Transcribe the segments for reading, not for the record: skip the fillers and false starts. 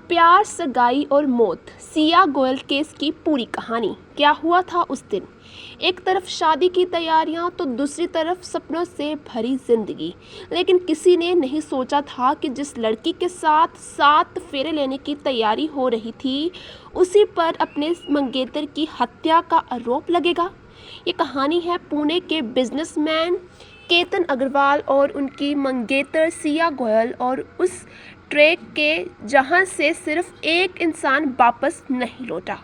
प्यार, सगाई और मौत, सिया गोयल केस की पूरी कहानी। क्या हुआ था उस दिन? एक तरफ शादी की तैयारियां तो दूसरी तरफ सपनों से भरी जिंदगी। लेकिन किसी ने नहीं सोचा था कि जिस लड़की के साथ 7 फेरे लेने की तैयारी हो रही थी, उसी पर अपने मंगेतर की हत्या का आरोप लगेगा। ये कहानी है पुणे के बिजनेसमैन केतन अग्रवाल और उनकी मंगेतर सिया गोयल और उस ट्रैक के जहां से सिर्फ एक इंसान वापस नहीं लौटा।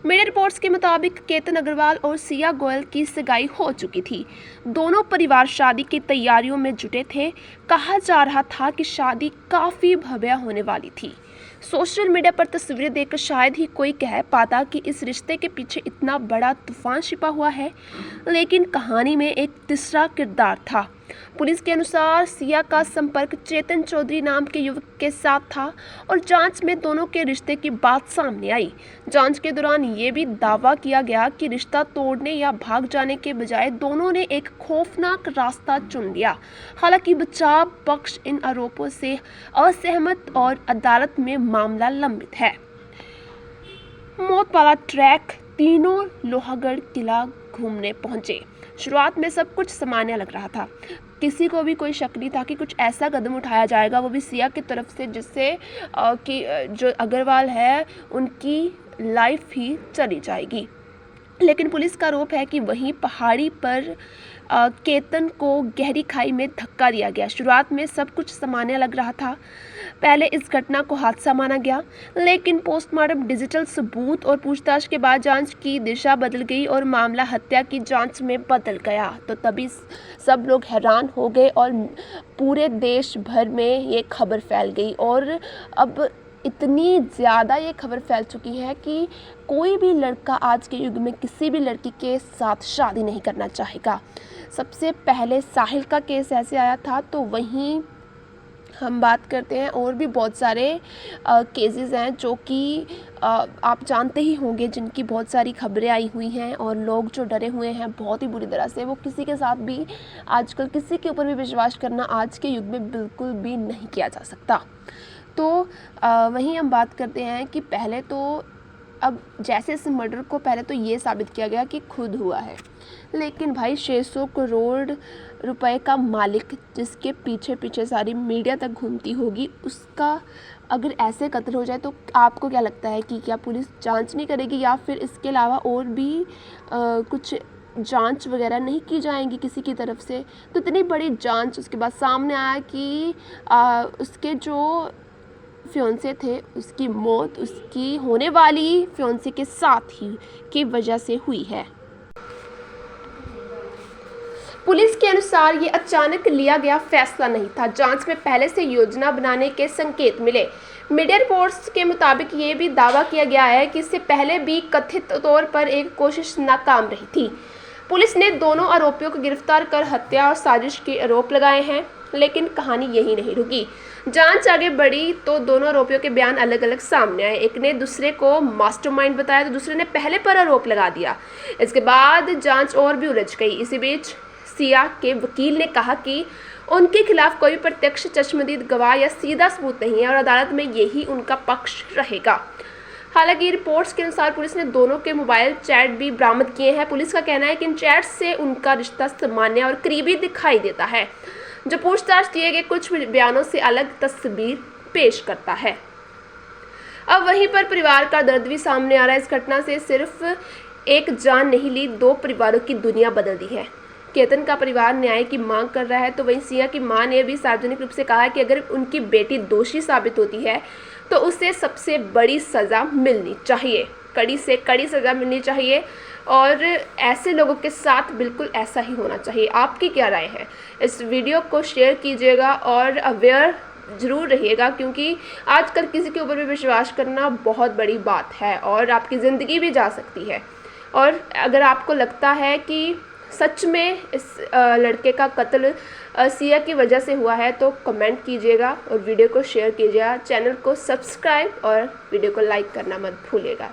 मीडिया रिपोर्ट्स के मुताबिक केतन अग्रवाल और सिया गोयल की सगाई हो चुकी थी। दोनों परिवार शादी की तैयारियों में जुटे थे। कहा जा रहा था कि शादी काफ़ी भव्य होने वाली थी। सोशल मीडिया पर तस्वीरें देखकर शायद ही कोई कह पाता कि इस रिश्ते के पीछे इतना बड़ा तूफान छिपा हुआ है। लेकिन कहानी में एक तीसरा किरदार था। पुलिस के अनुसार सिया का संपर्क चेतन चौधरी नाम के युवक के साथ था और जांच में दोनों के रिश्ते की बात सामने आई। जांच के दौरान ये भी दावा किया गया कि रिश्ता तोड़ने या भाग जाने के बजाय दोनों ने एक खौफनाक रास्ता चुन लिया। हालांकि बचाव पक्ष इन आरोपों से असहमत और अदालत में मामला लंबित है। मौत वाला ट्रैक, तीनों लोहागढ़ किला घूमने पहुंचे। शुरुआत में सब कुछ सामान्य लग रहा था। किसी को भी कोई शक नहीं था कि कुछ ऐसा कदम उठाया जाएगा, वो भी सिया की तरफ से, जिससे कि जो अग्रवाल है उनकी लाइफ ही चली जाएगी। लेकिन पुलिस का आरोप है कि वहीं पहाड़ी पर केतन को गहरी खाई में धक्का दिया गया। शुरुआत में सब कुछ सामान्य लग रहा था। पहले इस घटना को हादसा माना गया, लेकिन पोस्टमार्टम, डिजिटल सबूत और पूछताछ के बाद जांच की दिशा बदल गई और मामला हत्या की जांच में बदल गया। तो तभी सब लोग हैरान हो गए और पूरे देश भर में ये खबर फैल गई और अब इतनी ज़्यादा ये खबर फैल चुकी है कि कोई भी लड़का आज के युग में किसी भी लड़की के साथ शादी नहीं करना चाहेगा। सबसे पहले साहिल का केस ऐसे आया था, तो वहीं हम बात करते हैं और भी बहुत सारे केसेस हैं जो कि आप जानते ही होंगे, जिनकी बहुत सारी खबरें आई हुई हैं और लोग जो डरे हुए हैं बहुत ही बुरी तरह से। वो किसी के साथ भी आजकल किसी के ऊपर भी विश्वास करना आज के युग में बिल्कुल भी नहीं किया जा सकता। तो वहीं हम बात करते हैं कि पहले तो अब जैसे इस मर्डर को पहले तो ये साबित किया गया कि खुद हुआ है, लेकिन भाई 600 करोड़ रुपए का मालिक, जिसके पीछे पीछे सारी मीडिया तक घूमती होगी, उसका अगर ऐसे कत्ल हो जाए तो आपको क्या लगता है कि क्या पुलिस जांच नहीं करेगी या फिर इसके अलावा और भी कुछ जांच वगैरह नहीं की जाएंगी किसी की तरफ से? तो इतनी बड़ी जांच, उसके बाद सामने आया कि उसके जो फियोंसे थे, उसकी मौत उसकी होने वाली फियोंसे के साथ ही की वजह से हुई है। पुलिस के अनुसार ये अचानक लिया गया फैसला नहीं था। जांच में पहले से योजना बनाने के संकेत मिले। मीडिया रिपोर्ट्स के मुताबिक ये भी दावा किया गया है कि इससे पहले भी कथित तौर पर एक कोशिश नाकाम रही थी। पुलिस ने दोनों आरोपियों को गिरफ्तार कर हत्या और साजिश के आरोप लगाए हैं, लेकिन कहानी यही नहीं रुकी। जांच आगे बढ़ी तो दोनों आरोपियों के बयान अलग अलग सामने आए। एक ने दूसरे को मास्टरमाइंड बताया तो दूसरे ने पहले पर आरोप लगा दिया। इसके बाद जांच और भी उलझ गई। इसी बीच सिया के वकील ने कहा कि उनके खिलाफ कोई प्रत्यक्ष चश्मदीद गवाह या सीधा सबूत नहीं है और अदालत में यही उनका पक्ष रहेगा। हालांकि रिपोर्ट्स के अनुसार पुलिस ने दोनों के मोबाइल चैट भी बरामद किए हैं। पुलिस का कहना है कि इन चैट से उनका रिश्ता सामान्य और करीबी दिखाई देता है, जो पूछताछ किए गए कुछ बयानों से अलग तस्वीर पेश करता है। अब वहीं पर परिवार का दर्द भी सामने आ रहा है। इस घटना से सिर्फ एक जान नहीं ली, 2 परिवारों की दुनिया बदल दी है। केतन का परिवार न्याय की मांग कर रहा है, तो वहीं सिया की मां ने भी सार्वजनिक रूप से कहा है कि अगर उनकी बेटी दोषी साबित होती है तो उसे सबसे बड़ी सज़ा मिलनी चाहिए, कड़ी से कड़ी सज़ा मिलनी चाहिए और ऐसे लोगों के साथ बिल्कुल ऐसा ही होना चाहिए। आपकी क्या राय है? इस वीडियो को शेयर कीजिएगा और अवेयर ज़रूर रहिएगा, क्योंकि आजकल किसी के ऊपर भी विश्वास करना बहुत बड़ी बात है और आपकी ज़िंदगी भी जा सकती है। और अगर आपको लगता है कि सच में इस लड़के का कत्ल सिया की वजह से हुआ है तो कमेंट कीजिएगा और वीडियो को शेयर कीजिएगा। चैनल को सब्सक्राइब और वीडियो को लाइक करना मत भूलिएगा।